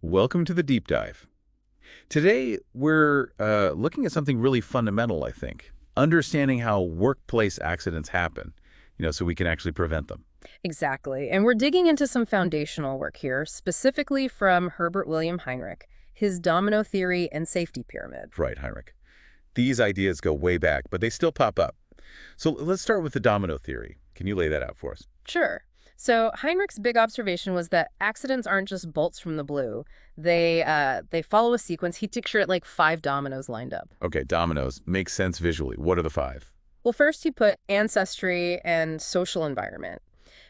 Welcome to the deep dive. Today, we're looking at something really fundamental, I think. Understanding how workplace accidents happen, so we can actually prevent them. Exactly. And we're digging into some foundational work here, specifically from Herbert William Heinrich, his domino theory and safety pyramid. Right, Heinrich. These ideas go way back, but they still pop up. So let's start with the domino theory. Can you lay that out for us? Sure. So Heinrich's big observation was that accidents aren't just bolts from the blue. They follow a sequence. He pictured it like 5 dominoes lined up. Okay, dominoes. Makes sense visually. What are the 5? Well, first he put ancestry and social environment.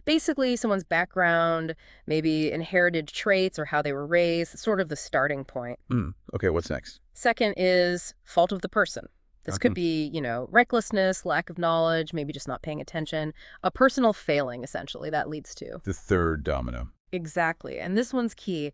Basically, someone's background, maybe inherited traits or how they were raised, sort of the starting point. Okay, what's next? Second is fault of the person. This Okay. could be, recklessness, lack of knowledge, maybe just not paying attention. A personal failing, essentially, that leads to. The third domino. Exactly. And this one's key.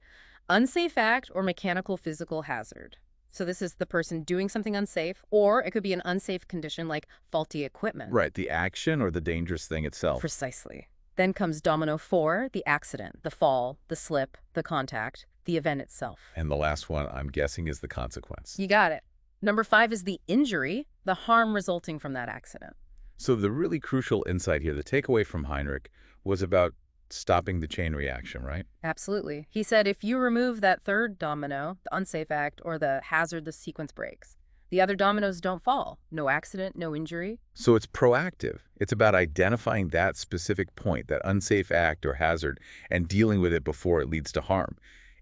Unsafe act or mechanical physical hazard. So this is the person doing something unsafe, or it could be an unsafe condition like faulty equipment. Right, the action or the dangerous thing itself. Precisely. Then comes domino 4, the accident, the fall, the slip, the contact, the event itself. And the last one, I'm guessing, is the consequence. You got it. Number 5 is the injury, the harm resulting from that accident. So the really crucial insight here, the takeaway from Heinrich, was about stopping the chain reaction, right? Absolutely. He said if you remove that third domino, the unsafe act, or the hazard, the sequence breaks. The other dominoes don't fall. No accident, no injury. So it's proactive. It's about identifying that specific point, that unsafe act or hazard, and dealing with it before it leads to harm.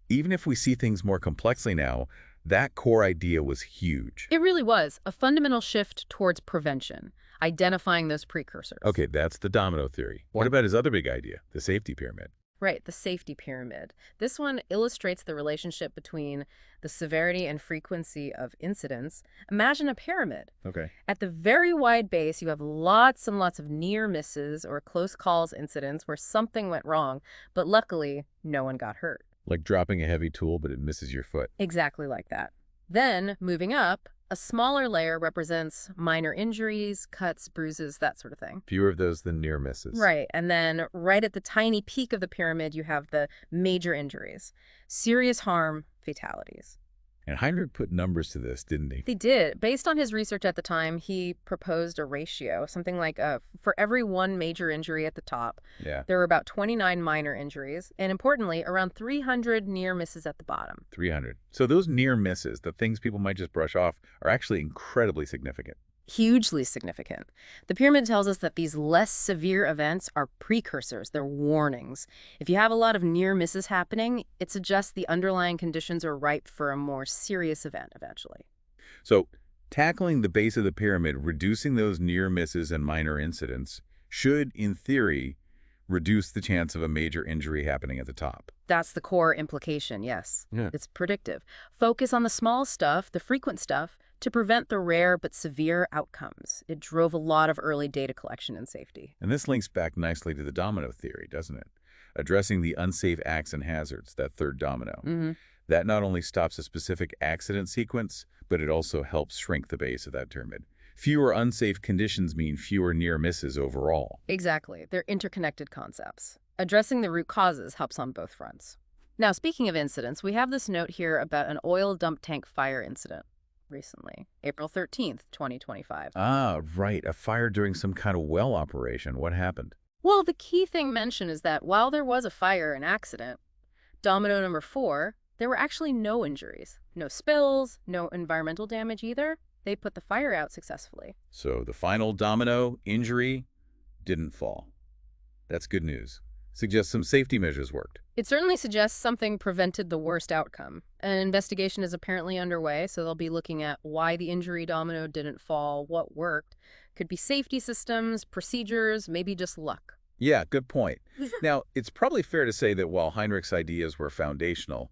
Even if we see things more complexly now, that core idea was huge. It really was a fundamental shift towards prevention, identifying those precursors. Okay, that's the domino theory. What about his other big idea, the safety pyramid? Right, the safety pyramid. This one illustrates the relationship between the severity and frequency of incidents. Imagine a pyramid. Okay. At the very wide base, you have lots and lots of near misses or close calls incidents where something went wrong, but luckily, no one got hurt. Like dropping a heavy tool, but it misses your foot. Exactly like that. Then, moving up, a smaller layer represents minor injuries, cuts, bruises, that sort of thing. Fewer of those than near misses. Right. And then right at the tiny peak of the pyramid, you have the major injuries, serious harm, fatalities. And Heinrich put numbers to this, didn't he? They did. Based on his research at the time, he proposed a ratio, something like for every 1 major injury at the top, Yeah, there were about 29 minor injuries, and importantly, around 300 near misses at the bottom. 300. So those near misses, the things people might just brush off, are actually incredibly significant. Hugely significant. The pyramid tells us that these less severe events are precursors, they're warnings. If you have a lot of near misses happening, it suggests the underlying conditions are ripe for a more serious event eventually. So tackling the base of the pyramid, reducing those near misses and minor incidents, should, in theory, reduce the chance of a major injury happening at the top. That's the core implication, yes. Yeah. It's predictive. Focus on the small stuff, the frequent stuff, to prevent the rare but severe outcomes. It drove a lot of early data collection and safety. And this links back nicely to the domino theory, doesn't it? Addressing the unsafe acts and hazards, that third domino. That not only stops a specific accident sequence, but it also helps shrink the base of that pyramid. Fewer unsafe conditions mean fewer near misses overall. Exactly. They're interconnected concepts. Addressing the root causes helps on both fronts. Now, speaking of incidents, we have this note here about an oil dump tank fire incident recently, April 13th, 2025. Ah, right. A fire during some kind of well operation. What happened? Well, the key thing mentioned is that while there was a fire and accident, domino number 4, there were actually no injuries. No spills, no environmental damage either. They put the fire out successfully. So the final domino, injury, didn't fall. That's good news. Suggests some safety measures worked. It certainly suggests something prevented the worst outcome. An investigation is apparently underway, so they'll be looking at why the injury domino didn't fall, what worked. Could be safety systems, procedures, maybe just luck. Yeah, good point. Now, it's probably fair to say that while Heinrich's ideas were foundational,